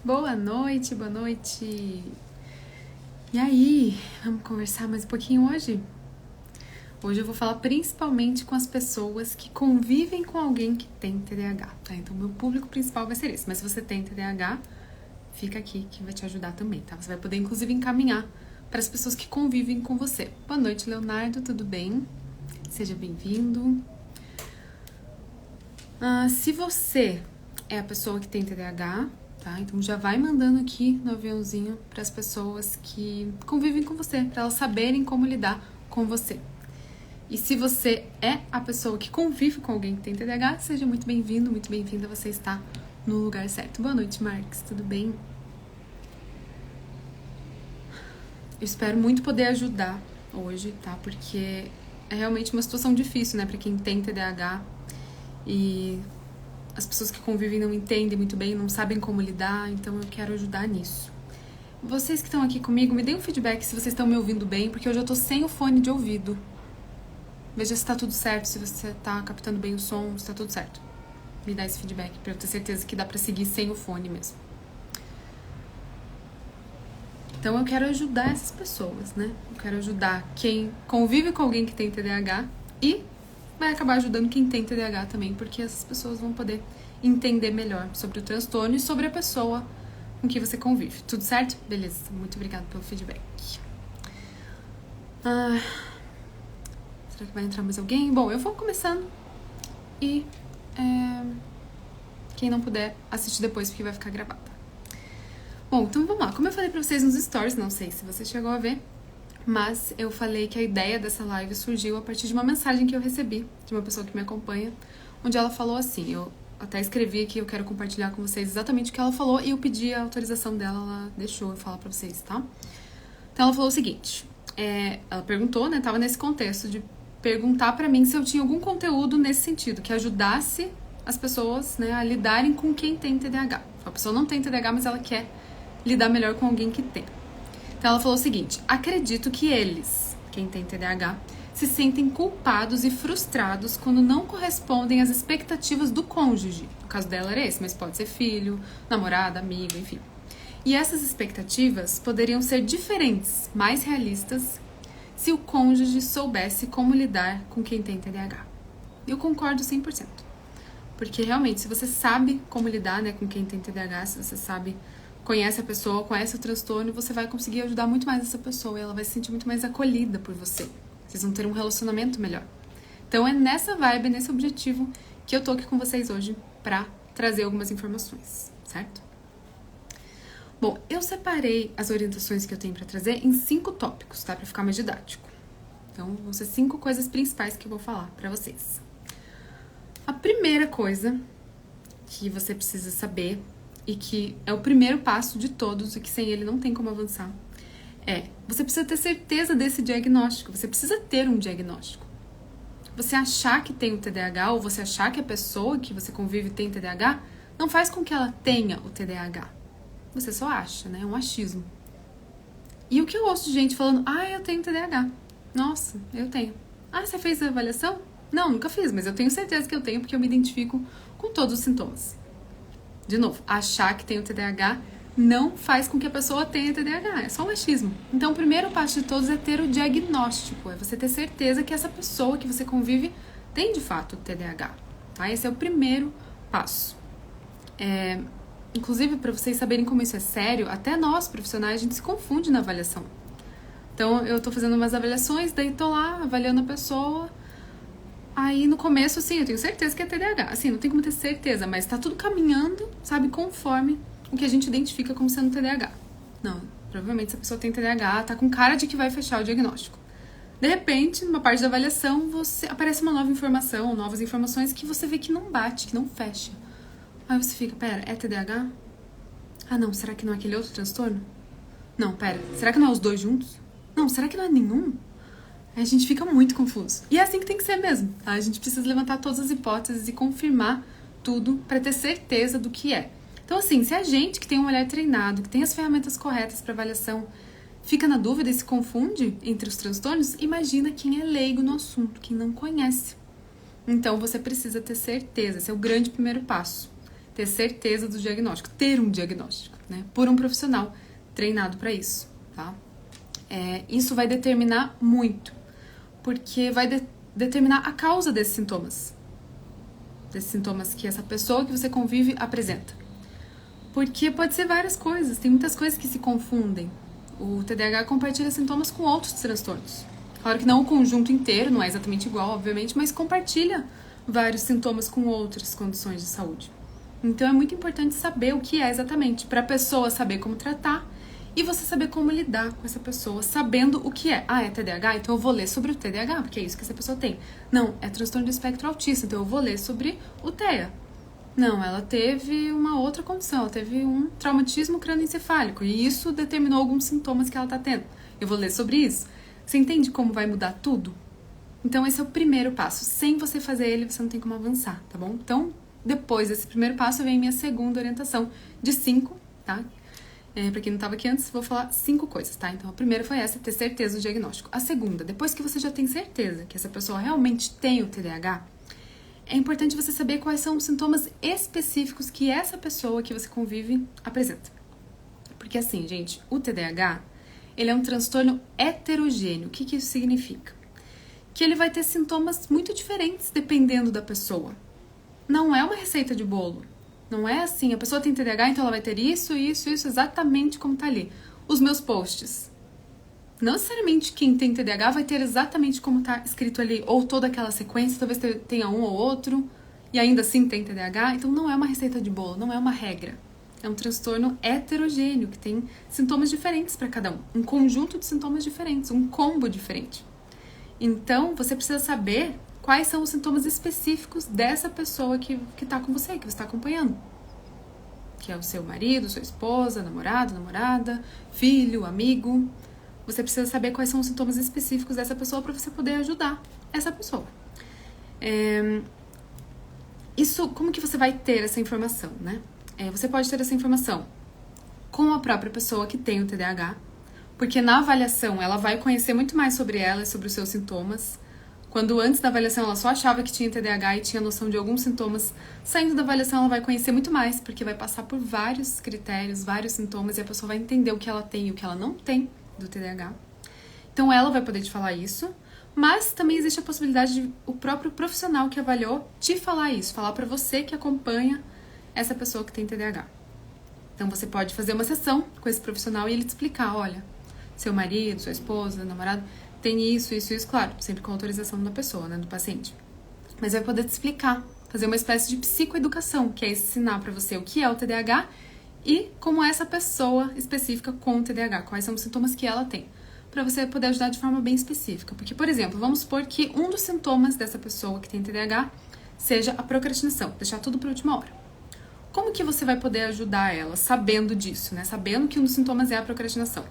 Boa noite, boa noite. E aí, vamos conversar mais um pouquinho hoje? Hoje eu vou falar principalmente com as pessoas que convivem com alguém que tem TDAH, tá? Então, meu público principal vai ser esse. Mas se você tem TDAH, fica aqui que vai te ajudar também, tá? Você vai poder, inclusive, encaminhar para as pessoas que convivem com você. Boa noite, Leonardo, tudo bem? Seja bem-vindo. Se você é a pessoa que tem TDAH, tá? Então já vai mandando aqui no aviãozinho para as pessoas que convivem com você, para elas saberem como lidar com você. E se você é a pessoa que convive com alguém que tem TDAH, seja muito bem-vindo, muito bem-vinda, você está no lugar certo. Boa noite, Marques, tudo bem? Eu espero muito poder ajudar hoje, tá? Porque é realmente uma situação difícil, né, para quem tem TDAH e as pessoas que convivem não entendem muito bem, não sabem como lidar, então eu quero ajudar nisso. Vocês que estão aqui comigo, me deem um feedback se vocês estão me ouvindo bem, porque hoje eu tô sem o fone de ouvido. Veja se tá tudo certo, se você tá captando bem o som, se tá tudo certo. Me dá esse feedback pra eu ter certeza que dá pra seguir sem o fone mesmo. Então eu quero ajudar essas pessoas, né? Eu quero ajudar quem convive com alguém que tem TDAH e vai acabar ajudando quem tem TDAH também, porque essas pessoas vão poder entender melhor sobre o transtorno e sobre a pessoa com que você convive. Tudo certo? Beleza, muito obrigada pelo feedback. Será que vai entrar mais alguém? Bom, eu vou começando e quem não puder, assiste depois porque vai ficar gravada. Bom, então vamos lá. Como eu falei pra vocês nos stories, não sei se você chegou a ver, mas eu falei que a ideia dessa live surgiu a partir de uma mensagem que eu recebi de uma pessoa que me acompanha, onde ela falou assim, eu até escrevi aqui, eu quero compartilhar com vocês exatamente o que ela falou e eu pedi a autorização dela, ela deixou eu falar pra vocês, tá? Então ela falou o seguinte, ela perguntou, né, tava nesse contexto de perguntar pra mim se eu tinha algum conteúdo nesse sentido, que ajudasse as pessoas, né, a lidarem com quem tem TDAH. A pessoa não tem TDAH, mas ela quer lidar melhor com alguém que tem. Então ela falou o seguinte, acredito que eles, quem tem TDAH, se sentem culpados e frustrados quando não correspondem às expectativas do cônjuge. No caso dela era esse, mas pode ser filho, namorada, amigo, enfim. E essas expectativas poderiam ser diferentes, mais realistas, se o cônjuge soubesse como lidar com quem tem TDAH. Eu concordo 100%. Porque realmente, se você sabe como lidar, né, com quem tem TDAH, se você sabe, conhece a pessoa, conhece o transtorno, você vai conseguir ajudar muito mais essa pessoa e ela vai se sentir muito mais acolhida por você. Vocês vão ter um relacionamento melhor. Então é nessa vibe, nesse objetivo que eu tô aqui com vocês hoje pra trazer algumas informações, certo? Bom, eu separei as orientações que eu tenho pra trazer em 5 tópicos, tá? Pra ficar mais didático. Então vão ser 5 coisas principais que eu vou falar pra vocês. A primeira coisa que você precisa saber e que é o primeiro passo de todos e que sem ele não tem como avançar, você precisa ter certeza desse diagnóstico, você precisa ter um diagnóstico. Você achar que tem o TDAH ou você achar que a pessoa que você convive tem TDAH, não faz com que ela tenha o TDAH. Você só acha, né? É um achismo. E o que eu ouço de gente falando, eu tenho TDAH. Nossa, eu tenho. Você fez a avaliação? Não, nunca fiz, mas eu tenho certeza que eu tenho porque eu me identifico com todos os sintomas. De novo, achar que tem o TDAH não faz com que a pessoa tenha TDAH, é só um achismo. Então, o primeiro passo de todos é ter o diagnóstico, é você ter certeza que essa pessoa que você convive tem de fato o TDAH, tá? Esse é o primeiro passo. Inclusive, para vocês saberem como isso é sério, até nós, profissionais, a gente se confunde na avaliação. Então, eu tô fazendo umas avaliações, daí tô lá avaliando a pessoa. Aí, no começo, assim, eu tenho certeza que é TDAH. Assim, não tem como ter certeza, mas tá tudo caminhando, sabe, conforme o que a gente identifica como sendo TDAH. Não, provavelmente essa pessoa tem TDAH, tá com cara de que vai fechar o diagnóstico. De repente, numa parte da avaliação, aparece uma nova informação, novas informações que você vê que não bate, que não fecha. Aí você fica, pera, é TDAH? Não, será que não é aquele outro transtorno? Não, pera, será que não é os dois juntos? Não, será que não é nenhum? A gente fica muito confuso. E é assim que tem que ser mesmo, tá? A gente precisa levantar todas as hipóteses e confirmar tudo para ter certeza do que é. Então, assim, se a gente que tem um olhar treinado, que tem as ferramentas corretas para avaliação, fica na dúvida e se confunde entre os transtornos, imagina quem é leigo no assunto, quem não conhece. Então, você precisa ter certeza, esse é o grande primeiro passo. ter certeza do diagnóstico, ter um diagnóstico, né? Por um profissional treinado para isso, tá? Isso vai determinar muito, porque vai determinar a causa desses sintomas que essa pessoa que você convive apresenta. Porque pode ser várias coisas, tem muitas coisas que se confundem. O TDAH compartilha sintomas com outros transtornos. Claro que não o conjunto inteiro, não é exatamente igual, obviamente, mas compartilha vários sintomas com outras condições de saúde. Então é muito importante saber o que é exatamente, para a pessoa saber como tratar e você saber como lidar com essa pessoa, sabendo o que é. Ah, é TDAH? Então eu vou ler sobre o TDAH, porque é isso que essa pessoa tem. Não, é transtorno do espectro autista, então eu vou ler sobre o TEA. Não, ela teve uma outra condição, ela teve um traumatismo crânioencefálico e isso determinou alguns sintomas que ela está tendo. Eu vou ler sobre isso. Você entende como vai mudar tudo? Então esse é o primeiro passo. Sem você fazer ele, você não tem como avançar, tá bom? Então, depois desse primeiro passo, vem minha segunda orientação de 5, tá? Pra quem não estava aqui antes, vou falar 5 coisas, tá? Então, a primeira foi essa, ter certeza do diagnóstico. A segunda, depois que você já tem certeza que essa pessoa realmente tem o TDAH, é importante você saber quais são os sintomas específicos que essa pessoa que você convive apresenta. Porque assim, gente, o TDAH, ele é um transtorno heterogêneo. O que isso significa? Que ele vai ter sintomas muito diferentes dependendo da pessoa. Não é uma receita de bolo. Não é assim, a pessoa tem TDAH, então ela vai ter isso, exatamente como tá ali. Os meus posts. Não necessariamente quem tem TDAH vai ter exatamente como tá escrito ali, ou toda aquela sequência, talvez tenha um ou outro, e ainda assim tem TDAH. Então não é uma receita de bolo, não é uma regra. É um transtorno heterogêneo, que tem sintomas diferentes para cada um conjunto de sintomas diferentes, um combo diferente. Então, você precisa saber quais são os sintomas específicos dessa pessoa que tá com você, que você está acompanhando. Que é o seu marido, sua esposa, namorado, namorada, filho, amigo. Você precisa saber quais são os sintomas específicos dessa pessoa para você poder ajudar essa pessoa. Como que você vai ter essa informação, né? Você pode ter essa informação com a própria pessoa que tem o TDAH, porque na avaliação ela vai conhecer muito mais sobre ela e sobre os seus sintomas. Quando antes da avaliação ela só achava que tinha TDAH e tinha noção de alguns sintomas, saindo da avaliação ela vai conhecer muito mais, porque vai passar por vários critérios, vários sintomas, e a pessoa vai entender o que ela tem e o que ela não tem do TDAH. Então ela vai poder te falar isso, mas também existe a possibilidade de o próprio profissional que avaliou te falar isso, falar pra você que acompanha essa pessoa que tem TDAH. Então você pode fazer uma sessão com esse profissional e ele te explicar, olha, seu marido, sua esposa, namorado, tem isso, claro, sempre com autorização da pessoa, né, do paciente. Mas vai poder te explicar, fazer uma espécie de psicoeducação, que é ensinar pra você o que é o TDAH e como é essa pessoa específica com o TDAH, quais são os sintomas que ela tem, para você poder ajudar de forma bem específica. Porque, por exemplo, vamos supor que um dos sintomas dessa pessoa que tem TDAH seja a procrastinação, deixar tudo para a última hora. Como que você vai poder ajudar ela sabendo disso, né? Sabendo que um dos sintomas é a procrastinação?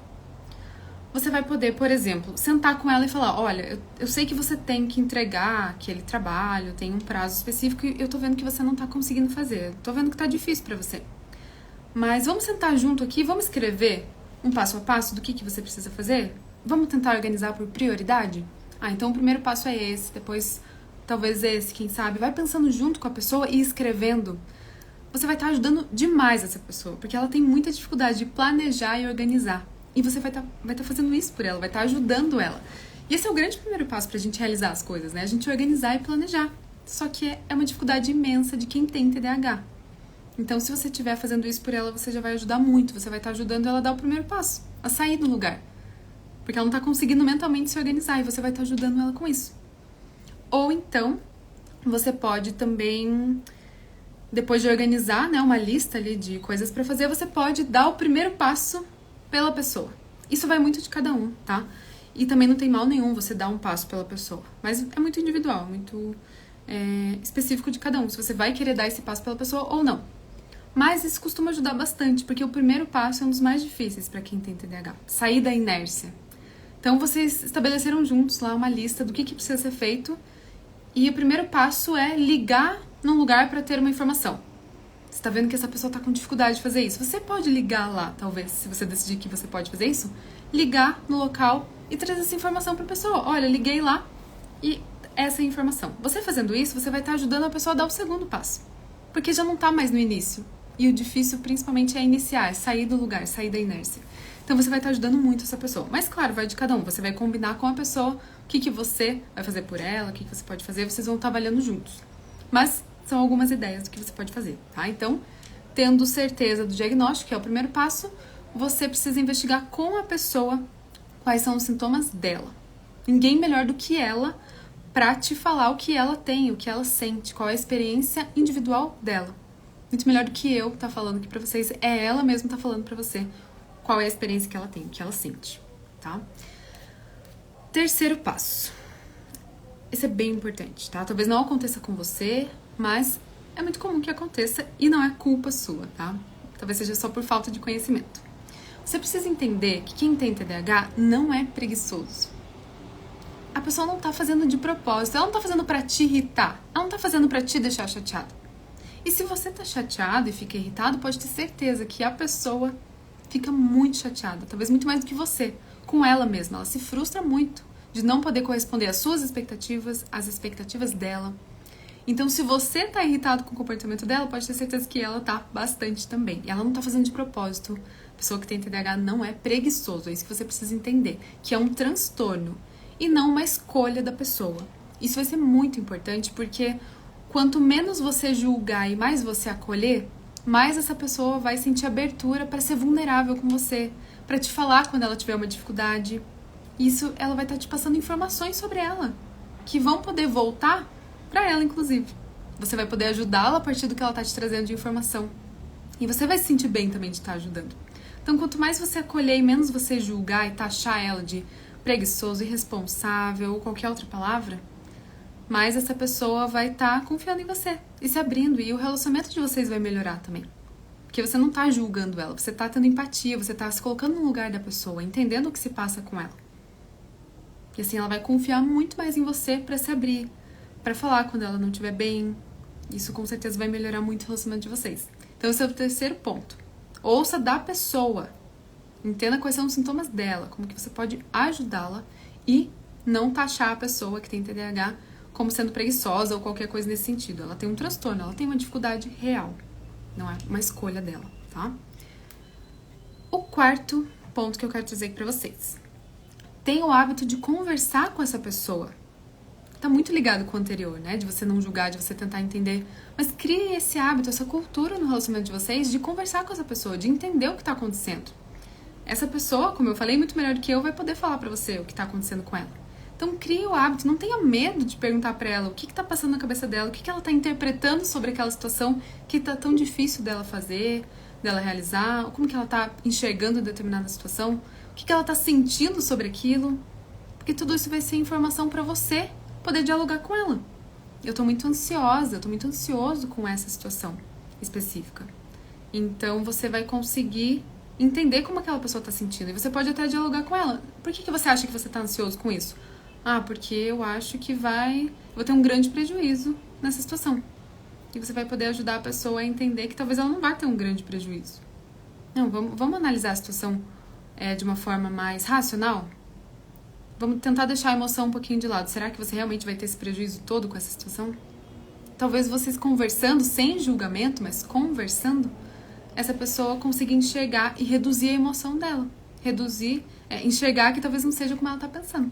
Você vai poder, por exemplo, sentar com ela e falar, olha, eu sei que você tem que entregar aquele trabalho, tem um prazo específico e eu tô vendo que você não tá conseguindo fazer, tô vendo que tá difícil para você. Mas vamos sentar junto aqui, vamos escrever um passo a passo do que você precisa fazer? Vamos tentar organizar por prioridade? Então o primeiro passo é esse, depois talvez esse, quem sabe. Vai pensando junto com a pessoa e escrevendo. Você vai estar ajudando demais essa pessoa, porque ela tem muita dificuldade de planejar e organizar. E você vai estar fazendo isso por ela, vai estar ajudando ela. E esse é o grande primeiro passo pra gente realizar as coisas, né? A gente organizar e planejar. Só que é uma dificuldade imensa de quem tem TDAH. Então, se você estiver fazendo isso por ela, você já vai ajudar muito. Você vai estar ajudando ela a dar o primeiro passo, a sair do lugar. Porque ela não está conseguindo mentalmente se organizar e você vai estar ajudando ela com isso. Ou então, você pode também, depois de organizar, né, uma lista ali de coisas para fazer, você pode dar o primeiro passo pela pessoa. Isso vai muito de cada um, tá? E também não tem mal nenhum você dar um passo pela pessoa. Mas é muito individual, muito específico de cada um. Se você vai querer dar esse passo pela pessoa ou não. Mas isso costuma ajudar bastante, porque o primeiro passo é um dos mais difíceis para quem tem TDAH. Sair da inércia. Então, vocês estabeleceram juntos lá uma lista do que precisa ser feito. E o primeiro passo é ligar num lugar para ter uma informação. Você está vendo que essa pessoa está com dificuldade de fazer isso. Você pode ligar lá, talvez, se você decidir que você pode fazer isso. Ligar no local e trazer essa informação para a pessoa. Olha, liguei lá e essa é a informação. Você fazendo isso, você vai estar ajudando a pessoa a dar o segundo passo. porque já não tá mais no início. E o difícil principalmente é iniciar, é sair do lugar, sair da inércia. Então você vai estar ajudando muito essa pessoa. Mas claro, vai de cada um. Você vai combinar com a pessoa o que você vai fazer por ela, o que você pode fazer, vocês vão estar trabalhando juntos. Mas são algumas ideias do que você pode fazer, tá? Então, tendo certeza do diagnóstico, que é o primeiro passo, você precisa investigar com a pessoa quais são os sintomas dela. Ninguém melhor do que ela pra te falar o que ela tem, o que ela sente, qual é a experiência individual dela. Muito melhor do que eu tá falando aqui pra vocês, é ela mesma tá falando pra você qual é a experiência que ela tem, o que ela sente, tá? Terceiro passo. Esse é bem importante, tá? Talvez não aconteça com você, mas é muito comum que aconteça e não é culpa sua, tá? Talvez seja só por falta de conhecimento. Você precisa entender que quem tem TDAH não é preguiçoso. A pessoa não tá fazendo de propósito, ela não tá fazendo pra te irritar, ela não tá fazendo pra te deixar chateado. E se você tá chateado e fica irritado, pode ter certeza que a pessoa fica muito chateada, talvez muito mais do que você, com ela mesma. Ela se frustra muito de não poder corresponder às suas expectativas, às expectativas dela. Então, se você tá irritado com o comportamento dela, pode ter certeza que ela tá bastante também. E ela não tá fazendo de propósito. A pessoa que tem TDAH não é preguiçoso, é isso que você precisa entender, que é um transtorno e não uma escolha da pessoa. Isso vai ser muito importante porque quanto menos você julgar e mais você acolher, mais essa pessoa vai sentir abertura para ser vulnerável com você, para te falar quando ela tiver uma dificuldade. Isso, ela vai estar te passando informações sobre ela, que vão poder voltar para ela, inclusive. Você vai poder ajudá-la a partir do que ela está te trazendo de informação. E você vai se sentir bem também de estar ajudando. Então, quanto mais você acolher e menos você julgar e taxar ela de preguiçoso, irresponsável ou qualquer outra palavra, mais essa pessoa vai estar confiando em você e se abrindo. E o relacionamento de vocês vai melhorar também. Porque você não está julgando ela, você está tendo empatia, você está se colocando no lugar da pessoa, entendendo o que se passa com ela. E assim ela vai confiar muito mais em você para se abrir, para falar quando ela não estiver bem. Isso com certeza vai melhorar muito o relacionamento de vocês. Então esse é o terceiro ponto. Ouça da pessoa. Entenda quais são os sintomas dela, como que você pode ajudá-la e não taxar a pessoa que tem TDAH como sendo preguiçosa ou qualquer coisa nesse sentido. Ela tem um transtorno, ela tem uma dificuldade real. Não é uma escolha dela, tá? O quarto ponto que eu quero trazer aqui pra vocês. Tenha o hábito de conversar com essa pessoa. Tá muito ligado com o anterior, né? De você não julgar, de você tentar entender. Mas crie esse hábito, essa cultura no relacionamento de vocês de conversar com essa pessoa, de entender o que tá acontecendo. Essa pessoa, como eu falei, muito melhor do que eu, vai poder falar pra você o que tá acontecendo com ela. Então crie o hábito, não tenha medo de perguntar pra ela o que tá passando na cabeça dela, o que ela tá interpretando sobre aquela situação que tá tão difícil dela fazer, dela realizar, como que ela tá enxergando determinada situação, o que ela tá sentindo sobre aquilo, porque tudo isso vai ser informação pra você poder dialogar com ela. Eu tô muito ansiosa, eu tô muito ansioso com essa situação específica. Então você vai conseguir entender como aquela pessoa tá sentindo e você pode até dialogar com ela. Por que você acha que você tá ansioso com isso? Ah, porque eu acho que vou ter um grande prejuízo nessa situação. E você vai poder ajudar a pessoa a entender que talvez ela não vá ter um grande prejuízo. Não, vamos analisar a situação de uma forma mais racional? Vamos tentar deixar a emoção um pouquinho de lado. Será que você realmente vai ter esse prejuízo todo com essa situação? Talvez vocês conversando, sem julgamento, mas conversando, essa pessoa consiga enxergar e reduzir a emoção dela. Enxergar que talvez não seja como ela tá pensando.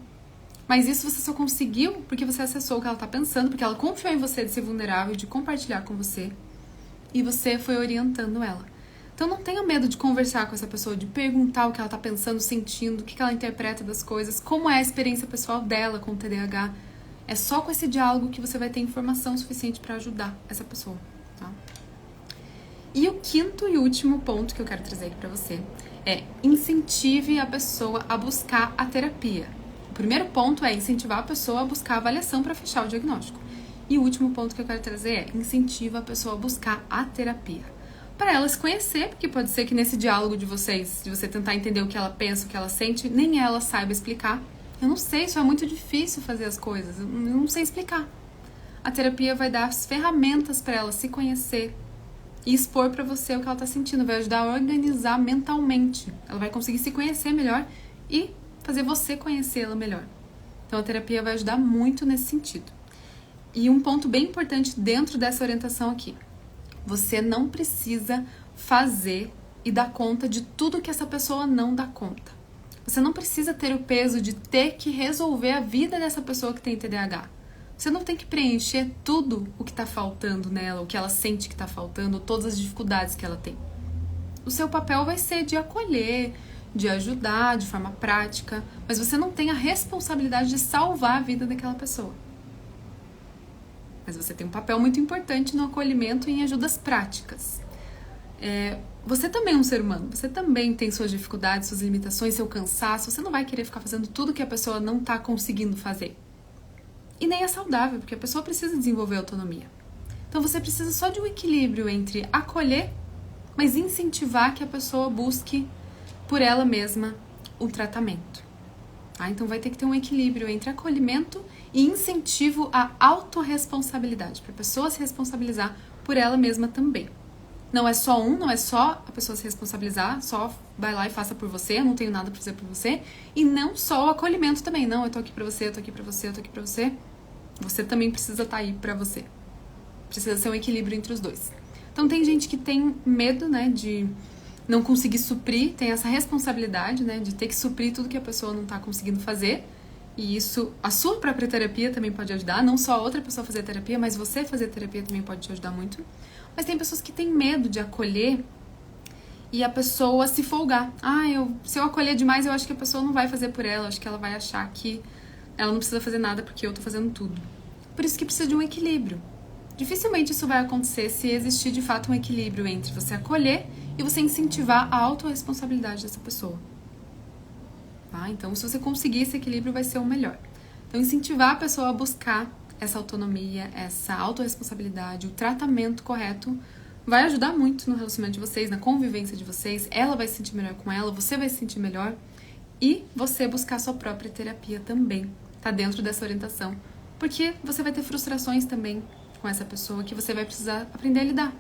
Mas isso você só conseguiu porque você acessou o que ela tá pensando, porque ela confiou em você de ser vulnerável, de compartilhar com você. E você foi orientando ela. Então não tenha medo de conversar com essa pessoa, de perguntar o que ela tá pensando, sentindo, o que ela interpreta das coisas, como é a experiência pessoal dela com o TDAH. É só com esse diálogo que você vai ter informação suficiente para ajudar essa pessoa, tá? E o quinto e último ponto que eu quero trazer aqui pra você é incentive a pessoa a buscar a terapia. O primeiro ponto é incentivar a pessoa a buscar a avaliação para fechar o diagnóstico. E o último ponto que eu quero trazer é incentiva a pessoa a buscar a terapia. Para ela se conhecer, porque pode ser que nesse diálogo de vocês, de você tentar entender o que ela pensa, o que ela sente, nem ela saiba explicar. Eu não sei, isso é muito difícil fazer as coisas, eu não sei explicar. A terapia vai dar as ferramentas para ela se conhecer e expor para você o que ela está sentindo, vai ajudar a organizar mentalmente. Ela vai conseguir se conhecer melhor e fazer você conhecê-la melhor. Então a terapia vai ajudar muito nesse sentido. E um ponto bem importante dentro dessa orientação aqui. Você não precisa fazer e dar conta de tudo que essa pessoa não dá conta. Você não precisa ter o peso de ter que resolver a vida dessa pessoa que tem TDAH. Você não tem que preencher tudo o que está faltando nela, o que ela sente que está faltando, todas as dificuldades que ela tem. O seu papel vai ser de acolher, de ajudar de forma prática, mas você não tem a responsabilidade de salvar a vida daquela pessoa. Mas você tem um papel muito importante no acolhimento e em ajudas práticas. Você também é um ser humano, você também tem suas dificuldades, suas limitações, seu cansaço, você não vai querer ficar fazendo tudo que a pessoa não está conseguindo fazer. E nem é saudável, porque a pessoa precisa desenvolver autonomia. Então você precisa só de um equilíbrio entre acolher, mas incentivar que a pessoa busque por ela mesma o tratamento. Então vai ter que ter um equilíbrio entre acolhimento e incentivo à autorresponsabilidade, para a pessoa se responsabilizar por ela mesma também. Não é só não é só a pessoa se responsabilizar, só vai lá e faça por você, eu não tenho nada para fazer por você, e não só o acolhimento também, não, eu tô aqui pra você, eu tô aqui pra você, eu tô aqui pra você. Você também precisa estar aí pra você. Precisa ser um equilíbrio entre os dois. Então tem gente que tem medo, né, de não conseguir suprir, tem essa responsabilidade, né, de ter que suprir tudo que a pessoa não tá conseguindo fazer. E isso, a sua própria terapia também pode ajudar, não só a outra pessoa fazer terapia, mas você fazer terapia também pode te ajudar muito. Mas tem pessoas que têm medo de acolher e a pessoa se folgar. Se eu acolher demais, eu acho que a pessoa não vai fazer por ela, acho que ela vai achar que ela não precisa fazer nada porque eu tô fazendo tudo. Por isso que precisa de um equilíbrio. Dificilmente isso vai acontecer se existir de fato um equilíbrio entre você acolher e você incentivar a autorresponsabilidade dessa pessoa. Então, se você conseguir esse equilíbrio, vai ser o melhor. Então, incentivar a pessoa a buscar essa autonomia, essa autorresponsabilidade, o tratamento correto, vai ajudar muito no relacionamento de vocês, na convivência de vocês. Ela vai se sentir melhor com ela, você vai se sentir melhor. E você buscar sua própria terapia também. Tá dentro dessa orientação. Porque você vai ter frustrações também com essa pessoa que você vai precisar aprender a lidar.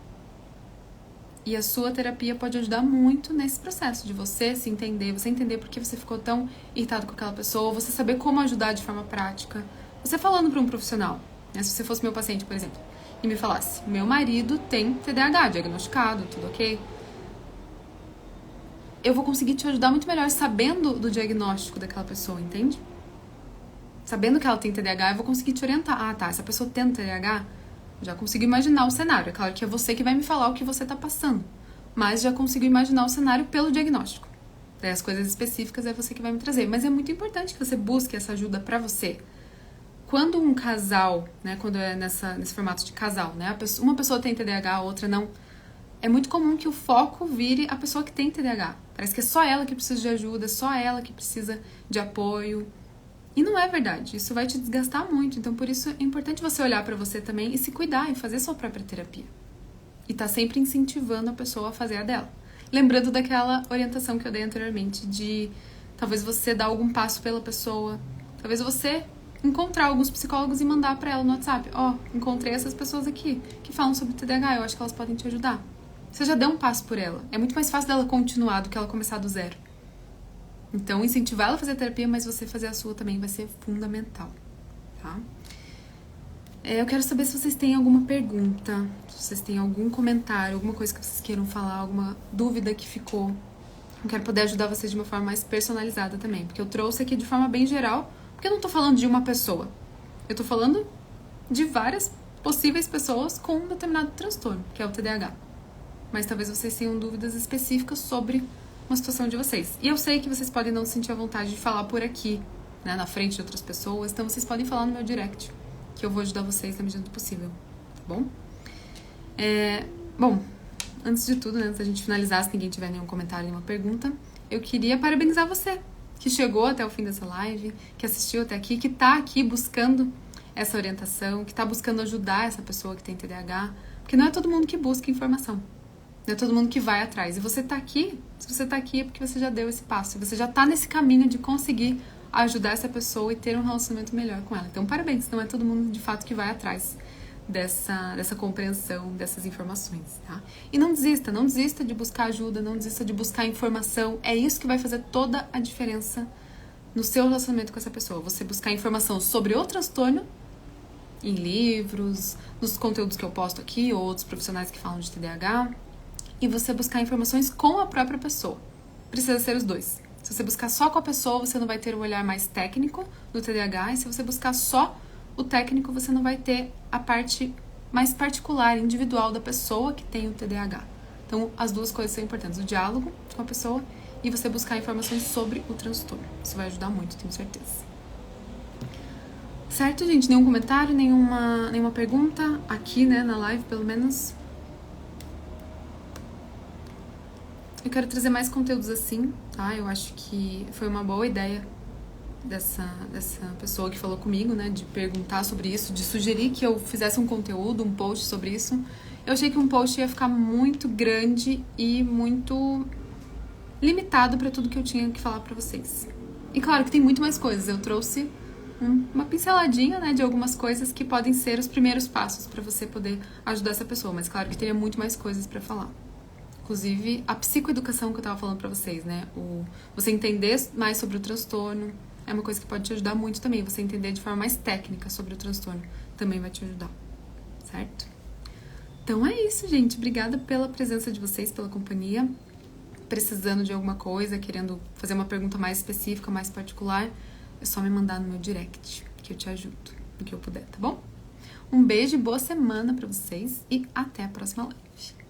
E a sua terapia pode ajudar muito nesse processo de você se entender, você entender por que você ficou tão irritado com aquela pessoa, você saber como ajudar de forma prática. Você falando para um profissional, né? Se você fosse meu paciente, por exemplo, e me falasse, meu marido tem TDAH, diagnosticado, tudo ok? Eu vou conseguir te ajudar muito melhor sabendo do diagnóstico daquela pessoa, entende? Sabendo que ela tem TDAH, eu vou conseguir te orientar. Essa pessoa tem TDAH, já consigo imaginar o cenário. É claro que é você que vai me falar o que você tá passando, mas já consigo imaginar o cenário pelo diagnóstico. Daí as coisas específicas é você que vai me trazer. Mas é muito importante que você busque essa ajuda pra você. Quando um casal, né, quando é nesse formato de casal, né, uma pessoa tem TDAH, a outra não, é muito comum que o foco vire a pessoa que tem TDAH. Parece que é só ela que precisa de ajuda, só ela que precisa de apoio. E não é verdade, isso vai te desgastar muito. Então, por isso, é importante você olhar pra você também e se cuidar e fazer sua própria terapia. E tá sempre incentivando a pessoa a fazer a dela. Lembrando daquela orientação que eu dei anteriormente de talvez você dar algum passo pela pessoa, talvez você encontrar alguns psicólogos e mandar pra ela no WhatsApp. Encontrei essas pessoas aqui que falam sobre TDAH, eu acho que elas podem te ajudar. Você já deu um passo por ela. É muito mais fácil dela continuar do que ela começar do zero. Então, incentivar ela a fazer terapia, mas você fazer a sua também vai ser fundamental, tá? Eu quero saber se vocês têm alguma pergunta, se vocês têm algum comentário, alguma coisa que vocês queiram falar, alguma dúvida que ficou. Eu quero poder ajudar vocês de uma forma mais personalizada também, porque eu trouxe aqui de forma bem geral, porque eu não tô falando de uma pessoa. Eu tô falando de várias possíveis pessoas com um determinado transtorno, que é o TDAH. Mas talvez vocês tenham dúvidas específicas sobre uma situação de vocês. E eu sei que vocês podem não sentir a vontade de falar por aqui, né, na frente de outras pessoas, então vocês podem falar no meu direct, que eu vou ajudar vocês na medida do possível, tá bom? Bom, antes de tudo, né, antes da gente finalizar, se ninguém tiver nenhum comentário, nenhuma pergunta, eu queria parabenizar você, que chegou até o fim dessa live, que assistiu até aqui, que tá aqui buscando essa orientação, que tá buscando ajudar essa pessoa que tem TDAH, porque não é todo mundo que busca informação. Não é todo mundo que vai atrás. E você tá aqui, se você tá aqui é porque você já deu esse passo. Você já tá nesse caminho de conseguir ajudar essa pessoa e ter um relacionamento melhor com ela. Então, parabéns. Não é todo mundo, de fato, que vai atrás dessa compreensão, dessas informações, tá? E não desista de buscar ajuda, não desista de buscar informação. É isso que vai fazer toda a diferença no seu relacionamento com essa pessoa. Você buscar informação sobre o transtorno em livros, nos conteúdos que eu posto aqui, ou outros profissionais que falam de TDAH, e você buscar informações com a própria pessoa. Precisa ser os dois. Se você buscar só com a pessoa, você não vai ter um olhar mais técnico do TDAH, e se você buscar só o técnico, você não vai ter a parte mais particular, individual da pessoa que tem o TDAH. Então, as duas coisas são importantes, o diálogo com a pessoa e você buscar informações sobre o transtorno. Isso vai ajudar muito, tenho certeza. Certo, gente? Nenhum comentário, nenhuma pergunta aqui, né, na live, pelo menos. Eu quero trazer mais conteúdos assim, tá? Eu acho que foi uma boa ideia dessa pessoa que falou comigo, né? De perguntar sobre isso, de sugerir que eu fizesse um conteúdo, um post sobre isso. Eu achei que um post ia ficar muito grande e muito limitado pra tudo que eu tinha que falar pra vocês. E claro que tem muito mais coisas. Eu trouxe uma pinceladinha, né, de algumas coisas que podem ser os primeiros passos pra você poder ajudar essa pessoa. Mas claro que teria muito mais coisas pra falar. Inclusive, a psicoeducação que eu tava falando pra vocês, né? Você entender mais sobre o transtorno é uma coisa que pode te ajudar muito também. Você entender de forma mais técnica sobre o transtorno também vai te ajudar, certo? Então é isso, gente. Obrigada pela presença de vocês, pela companhia. Precisando de alguma coisa, querendo fazer uma pergunta mais específica, mais particular, é só me mandar no meu direct, que eu te ajudo no que eu puder, tá bom? Um beijo e boa semana pra vocês e até a próxima live.